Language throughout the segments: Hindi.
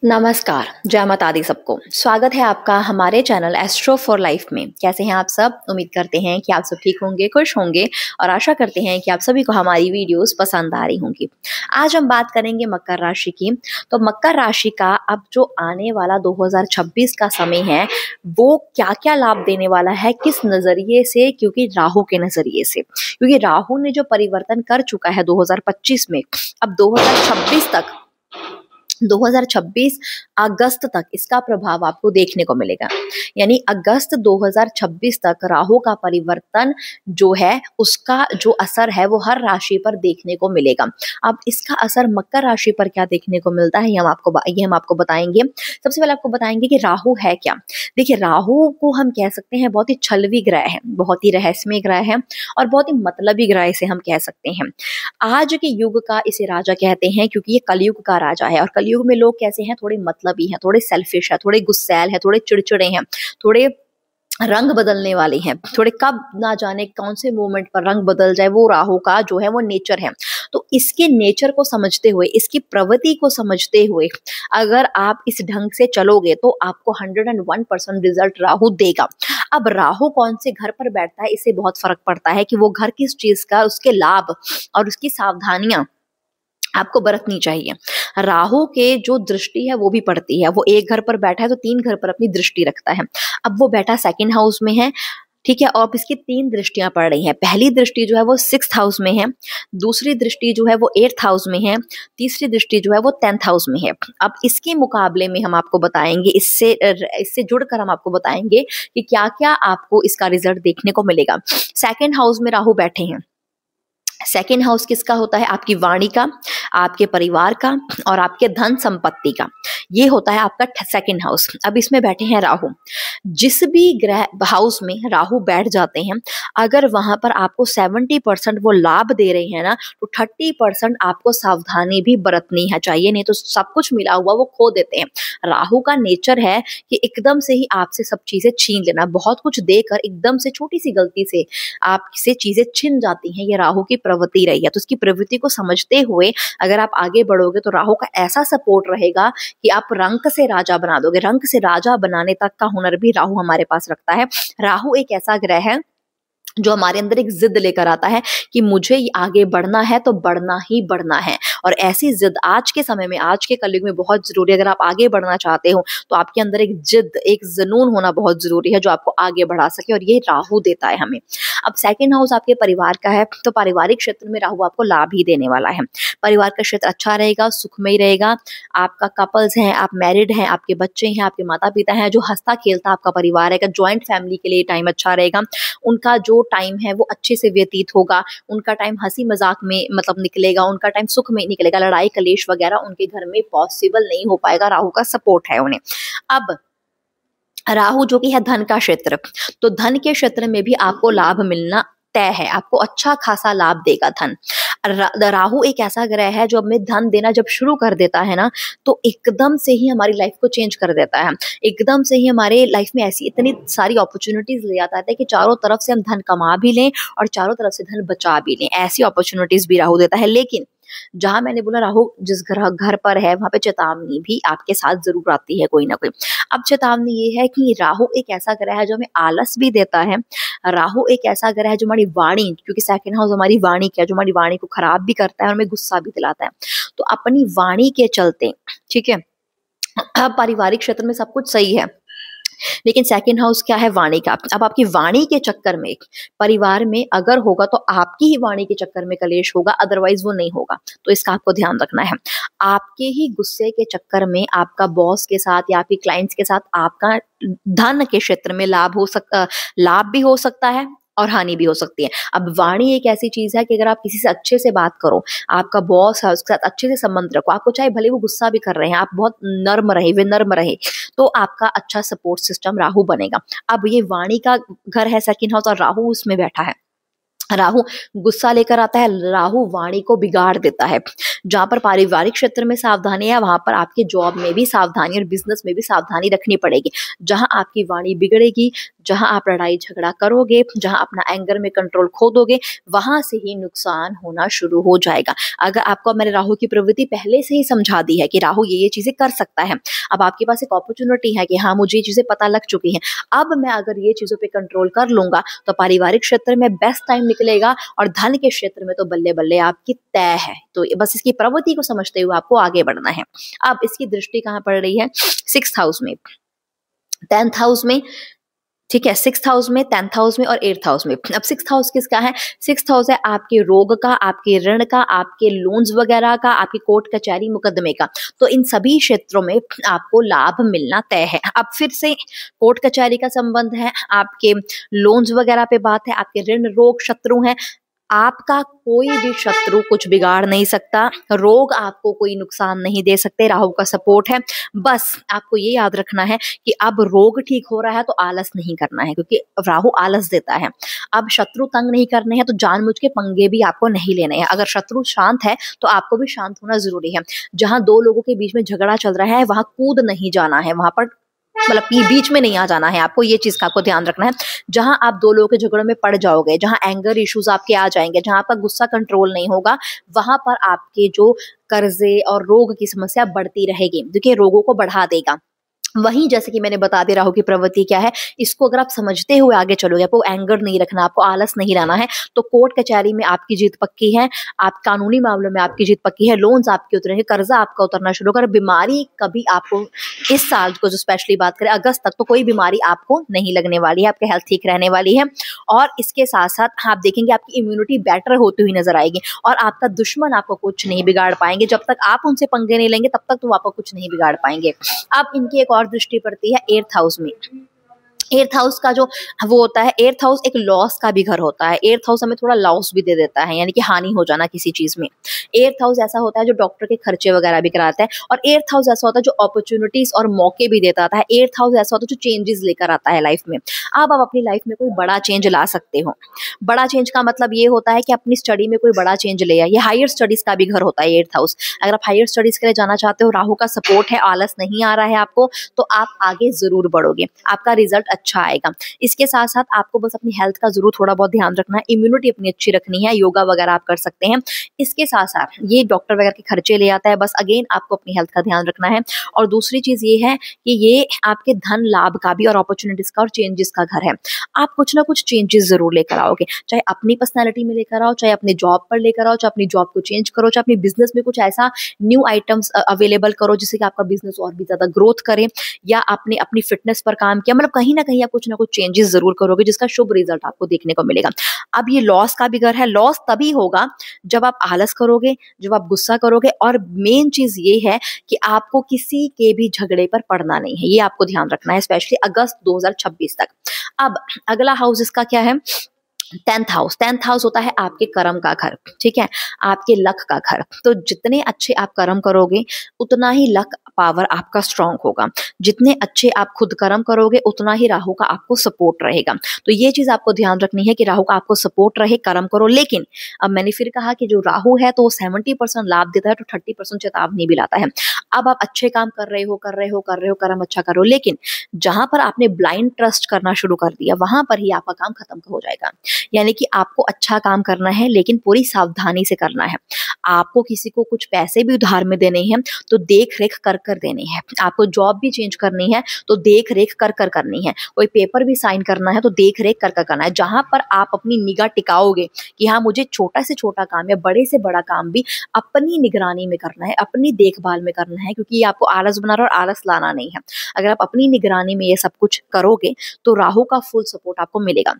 नमस्कार, जय माता दी सबको। स्वागत है आपका हमारे चैनल एस्ट्रो फॉर लाइफ में। कैसे हैं आप सब? उम्मीद करते हैं कि आप सब ठीक होंगे, खुश होंगे और आशा करते हैं कि आप सभी को हमारी वीडियोस पसंद आ रही होंगी। आज हम बात करेंगे मकर राशि की। तो मकर राशि का अब जो आने वाला 2026 का समय है, वो क्या-क्या लाभ देने वाला है, किस नज़रिए से? क्योंकि राहु के नज़रिए से। क्योंकि राहु ने जो परिवर्तन कर चुका है 2025 में, अब 2026 अगस्त तक इसका प्रभाव आपको देखने को मिलेगा। यानी अगस्त 2026 तक राहु का परिवर्तन जो है उसका जो असर है वो हर राशि पर देखने को मिलेगा। अब इसका असर मकर राशि पर क्या देखने को मिलता है ये हम आपको बताएंगे। सबसे पहले आपको बताएंगे कि राहु है क्या। देखिए, राहु को हम कह सकते हैं बहुत ही छलवी ग्रह है, बहुत ही रहस्यमय ग्रह है और बहुत ही मतलबी ग्रह इसे हम कह सकते हैं। आज के युग का इसे राजा कहते हैं क्योंकि ये कलयुग का राजा है और कलयुग में लोग कैसे हैं? थोड़े मतलबी हैं, थोड़े सेल्फिश है, थोड़े गुस्सैल है, थोड़े चिड़चिड़े हैं, थोड़े रंग बदलने वाले हैं, थोड़े कब ना जाने कौन से मोमेंट पर रंग बदल जाए, वो राहु का जो है वो नेचर है। तो इसके नेचर को समझते हुए, इसकी प्रवृत्ति को समझते हुए अगर आप इस ढंग से चलोगे तो आपको 101% रिजल्ट राहु देगा। अब राहु कौन से घर पर बैठता है इससे बहुत फर्क पड़ता है कि वो घर किस चीज का, उसके लाभ और उसकी सावधानियां आपको बरतनी चाहिए। राहु के जो दृष्टि है वो भी पड़ती है। वो एक घर पर बैठा है तो 3 घर पर अपनी दृष्टि रखता है। अब वो बैठा सेकंड हाउस में है, ठीक है, और अब इसकी 3 दृष्टियां पड़ रही हैं। पहली दृष्टि जो है वो 6th हाउस में है, दूसरी दृष्टि जो है वो 8th हाउस में है, तीसरी दृष्टि जो है वो 10th हाउस में है। अब इसके मुकाबले में हम आपको बताएंगे, इससे जुड़कर हम आपको बताएंगे कि क्या क्या आपको इसका रिजल्ट देखने को मिलेगा। सेकंड हाउस में राहु बैठे हैं। सेकेंड हाउस किसका होता है? आपकी वाणी का, आपके परिवार का और आपके धन संपत्ति का। ये होता है आपका सेकेंड हाउस। अब इसमें बैठे हैं राहु। जिस भी ग्रह हाउस में राहु बैठ जाते हैं, अगर वहां पर आपको 70% वो लाभ दे रहे हैं ना, तो 30% आपको सावधानी भी बरतनी है चाहिए, नहीं तो सब कुछ मिला हुआ वो खो देते हैं। राहु का नेचर है कि एकदम से ही आपसे सब चीजें छीन लेना, बहुत कुछ देकर एकदम से छोटी सी गलती से आपसे चीजें छिन जाती हैं। ये राहु की प्रवृत्ति रही है। तो उसकी प्रवृत्ति को समझते हुए अगर आप आगे बढ़ोगे तो राहु का ऐसा सपोर्ट रहेगा कि आप रंक से राजा बना दोगे। रंक से राजा बनाने तक का हुनर भी राहु हमारे पास रखता है। राहु एक ऐसा ग्रह है जो हमारे अंदर एक जिद लेकर आता है कि मुझे आगे बढ़ना है तो बढ़ना ही बढ़ना है। और ऐसी जिद आज के समय में, आज के कलयुग में बहुत जरूरी है। अगर आप आगे बढ़ना चाहते हो तो आपके अंदर एक जिद, एक जुनून होना बहुत जरूरी है जो आपको आगे बढ़ा सके, और ये राहु देता है हमें। अब सेकंड हाउस आपके परिवार का है, तो पारिवारिक क्षेत्र में राहु आपको लाभ ही देने वाला है। परिवार का क्षेत्र अच्छा रहेगा, सुखमय रहेगा। आपका कपल्स हैं, आप मैरिड हैं, आपके बच्चे हैं, आपके माता पिता हैं, जो हंसता खेलता आपका परिवार है, ज्वाइंट फैमिली के लिए टाइम अच्छा रहेगा। उनका जो टाइम है वो अच्छे से व्यतीत होगा, उनका टाइम हंसी मजाक में मतलब निकलेगा, उनका टाइम सुख में निकलेगा। लड़ाई कलेश वगैरह उनके घर में पॉसिबल नहीं हो पाएगा, राहु का सपोर्ट है उन्हें। अब राहु जो कि है धन का क्षेत्र, तो धन के क्षेत्र में भी आपको लाभ मिलना तय है। आपको अच्छा खासा लाभ देगा धन। राहु एक ऐसा ग्रह है जो हमें धन देना जब शुरू कर देता है ना, तो एकदम से ही हमारी लाइफ को चेंज कर देता है। एकदम से ही हमारे लाइफ में ऐसी इतनी सारी अपॉर्चुनिटीज ले आता है कि चारों तरफ से हम धन कमा भी लें और चारों तरफ से धन बचा भी लें। ऐसी अपॉर्चुनिटीज भी राहु देता है। लेकिन जहां मैंने बोला राहु जिस घर पर है वहां पे चेतावनी भी आपके साथ जरूर आती है कोई ना कोई। अब चेतावनी ये है कि राहु एक ऐसा ग्रह है जो हमें आलस भी देता है। राहु एक ऐसा ग्रह है जो हमारी वाणी, क्योंकि सेकंड हाउस हमारी वाणी क्या, जो हमारी वाणी को खराब भी करता है और हमें गुस्सा भी दिलाता है। तो अपनी वाणी के चलते, ठीक है, अब पारिवारिक क्षेत्र में सब कुछ सही है, लेकिन सेकंड हाउस क्या है? वाणी का। अब आपकी वाणी के चक्कर में परिवार में अगर होगा तो आपकी ही वाणी के चक्कर में कलेश होगा, अदरवाइज वो नहीं होगा। तो इसका आपको ध्यान रखना है। आपके ही गुस्से के चक्कर में आपका बॉस के साथ या आपके क्लाइंट्स के साथ आपका धन के क्षेत्र में लाभ भी हो सकता है और हानि भी हो सकती है। अब वाणी एक ऐसी चीज है कि अगर आप किसी से अच्छे से बात करो, आपका बॉस है उसके साथ अच्छे से संबंध रखो, आपको चाहे भले वो गुस्सा भी कर रहे हैं, आप बहुत नर्म रहे, विनम्र रहे, तो आपका अच्छा सपोर्ट सिस्टम राहु बनेगा। अब ये वाणी का घर है सेकंड हाउस और राहु उसमें बैठा है। राहु गुस्सा लेकर आता है, राहु वाणी को बिगाड़ देता है। जहाँ पर पारिवारिक क्षेत्र में सावधानी है वहां पर आपके जॉब में भी सावधानी और बिजनेस में भी सावधानी रखनी पड़ेगी। जहां आपकी वाणी बिगड़ेगी, जहां आप लड़ाई झगड़ा करोगे, जहां अपना एंगर में कंट्रोल खो दोगे, वहां से ही नुकसान होना शुरू हो जाएगा। अगर आपको मैंने राहु की प्रवृत्ति पहले से ही समझा दी है कि राहु ये चीजें कर सकता है, अब आपके पास एक अपॉर्चुनिटी है कि हाँ मुझे ये चीजें पता लग चुकी हैं, अब मैं अगर ये चीजों पे कंट्रोल कर लूंगा तो पारिवारिक क्षेत्र में बेस्ट टाइम निकलेगा और धन के क्षेत्र में तो बल्ले बल्ले आपकी तय है। तो बस इसकी प्रवृत्ति को समझते हुए आपको आगे बढ़ना है। अब इसकी दृष्टि कहाँ पड़ रही है? 6th हाउस में, 10th हाउस में, ठीक है, 6th हाउस में, 10th हाउस में और 8th हाउस में। अब 6th हाउस किसका है? 6th हाउस है आपके रोग का, आपके ऋण का, आपके लोन्स वगैरह का, आपकी कोर्ट कचहरी मुकदमे का। तो इन सभी क्षेत्रों में आपको लाभ मिलना तय है। अब फिर से कोर्ट कचहरी का संबंध है, आपके लोन्स वगैरह पे बात है, आपके ऋण रोग शत्रु हैं, आपका कोई भी शत्रु कुछ बिगाड़ नहीं सकता, रोग आपको कोई नुकसान नहीं दे सकते, राहु का सपोर्ट है। बस आपको ये याद रखना है कि अब रोग ठीक हो रहा है तो आलस नहीं करना है, क्योंकि राहु आलस देता है। अब शत्रु तंग नहीं करने हैं तो जानबूझ के पंगे भी आपको नहीं लेने हैं। अगर शत्रु शांत है तो आपको भी शांत होना जरूरी है। जहां दो लोगों के बीच में झगड़ा चल रहा है वहां कूद नहीं जाना है, वहां पर मतलब बीच में नहीं आ जाना है आपको, ये चीज का आपको ध्यान रखना है। जहां आप दो लोगों के झगड़ों में पड़ जाओगे, जहां एंगर इश्यूज आपके आ जाएंगे, जहां आपका गुस्सा कंट्रोल नहीं होगा, वहां पर आपके जो कर्जे और रोग की समस्या बढ़ती रहेगी, क्योंकि रोगों को बढ़ा देगा। वहीं जैसे कि मैंने बता दिया राहु की प्रवृत्ति क्या है, इसको अगर आप समझते हुए आगे चलोगे, आपको एंगर नहीं रखना, आपको आलस नहीं लाना है, तो कोर्ट कचहरी में आपकी जीत पक्की है, आप कानूनी मामलों में आपकी जीत पक्की है, लोन्स आपके उतरेंगे, कर्जा आपका उतरना शुरू होगा। बीमारी कभी आपको इस साल को जो स्पेशली बात करें अगस्त तक, तो कोई बीमारी आपको नहीं लगने वाली है, आपकी हेल्थ ठीक रहने वाली है। और इसके साथ साथ आप देखेंगे आपकी इम्यूनिटी बेटर होती हुई नजर आएगी और आपका दुश्मन आपको कुछ नहीं बिगाड़ पाएंगे। जब तक आप उनसे पंगे नहीं लेंगे तब तक तो आपको कुछ नहीं बिगाड़ पाएंगे। अब इनकी एक और दृष्टि पड़ती है 8th हाउस में। 8th हाउस का जो वो होता है, 8th हाउस एक लॉस का भी घर होता है। 8th हाउस हमें थोड़ा लॉस भी दे देता है, यानी कि हानि हो जाना किसी चीज में। 8th हाउस ऐसा होता है जो डॉक्टर के खर्चे वगैरह भी कराता है, और 8th हाउस ऐसा होता है जो अपॉर्चुनिटीज और मौके भी देता है। 8th हाउस ऐसा होता है जो चेंजेस लेकर आता है लाइफ में। अब आप अपनी लाइफ में कोई बड़ा चेंज ला सकते हो। बड़ा चेंज का मतलब ये होता है कि अपनी स्टडी में कोई बड़ा चेंज ले आए। ये हायर स्टडीज का भी घर होता है 8th हाउस। अगर आप हायर स्टडीज के लिए जाना चाहते हो, राहु का सपोर्ट है, आलस नहीं आ रहा है आपको, तो आप आगे जरूर बढ़ोगे, आपका रिजल्ट अच्छा आएगा। इसके साथ साथ आपको बस अपनी हेल्थ का जरूर थोड़ा बहुत ध्यान रखना है, इम्यूनिटी अपनी अच्छी रखनी है, योगा वगैरह आप कर सकते हैं। इसके साथ साथ ये डॉक्टर वगैरह के खर्चे ले आता है, बस अगेन आपको अपनी हेल्थ का ध्यान रखना है। और दूसरी चीज ये है कि ये आपके धन लाभ का भी और अपॉर्चुनिटीज का और चेंजेस का घर है। आप कुछ ना कुछ चेंजेस जरूर लेकर आओगे, चाहे अपनी पर्सनैलिटी में लेकर आओ, चाहे अपने जॉब पर लेकर आओ, चाहे अपनी जॉब को चेंज करो, चाहे अपनी बिजनेस में कुछ ऐसा न्यू आइटम्स अवेलेबल करो जिससे कि आपका बिजनेस और भी ज्यादा ग्रोथ करे, या आपने अपनी फिटनेस पर काम किया, मतलब कहीं ना कहीं आप कुछ ना कुछ चेंजेस जरूर करोगे जिसका शुभ रिजल्ट आपको देखने को मिलेगा। अब ये लॉस का भी घर है। लॉस तभी होगा जब आप आलस करोगे, जब आप गुस्सा करोगे, और मेन चीज ये है कि आपको किसी के भी झगड़े पर पड़ना नहीं है, ये आपको ध्यान रखना है, स्पेशली अगस्त 2026 तक। अब अगला हाउस इसका क्या है? 10th house. 10th हाउस होता है आपके कर्म का घर, ठीक है, आपके लक का घर। तो जितने अच्छे आप कर्म करोगे उतना ही लक पावर आपका स्ट्रांग होगा। जितने अच्छे आप खुद कर्म करोगे उतना ही राहु का आपको सपोर्ट रहेगा। तो ये चीज आपको ध्यान रखनी है कि राहु का आपको सपोर्ट रहे, कर्म करो। लेकिन अब मैंने फिर कहा कि जो राहु है तो वो 70% लाभ देता है, तो 30% चेतावनी भी लाता है। अब आप अच्छे काम कर रहे हो, कर्म अच्छा करो, लेकिन जहां पर आपने ब्लाइंड ट्रस्ट करना शुरू कर दिया वहां पर ही आपका काम खत्म हो जाएगा। यानी कि आपको अच्छा काम करना है लेकिन पूरी सावधानी से करना है। आपको किसी को कुछ पैसे भी उधार में देने हैं तो देख रेख कर कर देनी है। आपको जॉब भी चेंज करनी है तो देख रेख कर कर करनी है। कोई पेपर भी साइन करना है तो देख रेख कर कर करना है। जहां पर आप अपनी निगाह टिकाओगे कि हाँ मुझे छोटा से छोटा काम या बड़े से बड़ा काम भी अपनी निगरानी में करना है, अपनी देखभाल में करना है, क्योंकि ये आपको आलस बना रहा है और आलस लाना नहीं है। अगर आप अपनी निगरानी में ये सब कुछ करोगे तो राहु का फुल सपोर्ट आपको मिलेगा।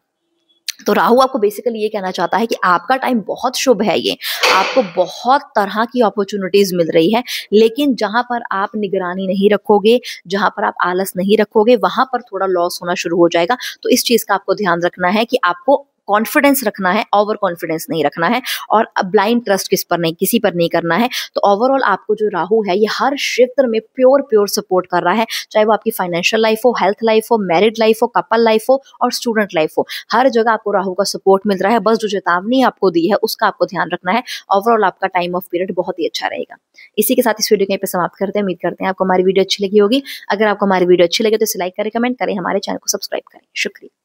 तो राहु आपको बेसिकली ये कहना चाहता है कि आपका टाइम बहुत शुभ है, ये आपको बहुत तरह की अपॉर्चुनिटीज मिल रही है, लेकिन जहां पर आप निगरानी नहीं रखोगे, जहां पर आप आलस नहीं रखोगे, वहां पर थोड़ा लॉस होना शुरू हो जाएगा। तो इस चीज का आपको ध्यान रखना है कि आपको कॉन्फिडेंस रखना है, ओवर कॉन्फिडेंस नहीं रखना है, और ब्लाइंड ट्रस्ट किसी पर नहीं करना है। तो ओवरऑल आपको जो राहु है ये हर क्षेत्र में प्योर सपोर्ट कर रहा है, चाहे वो आपकी फाइनेंशियल लाइफ हो, हेल्थ लाइफ हो, मैरिड लाइफ हो, कपल लाइफ हो और स्टूडेंट लाइफ हो, हर जगह आपको राहु का सपोर्ट मिल रहा है। बस जो चेतावनी आपको दी है उसका आपको ध्यान रखना है। ओवरऑल आपका टाइम ऑफ पीरियड बहुत ही अच्छा रहेगा। इसी के साथ इस वीडियो को यहीं पे समाप्त करते हैं। उम्मीद करते हैं आपको हमारी वीडियो अच्छी लगी होगी। अगर आपको हमारी वीडियो अच्छी लगे तो इसे लाइक करें, कमेंट करें, हमारे चैनल को सब्सक्राइब करें। शुक्रिया।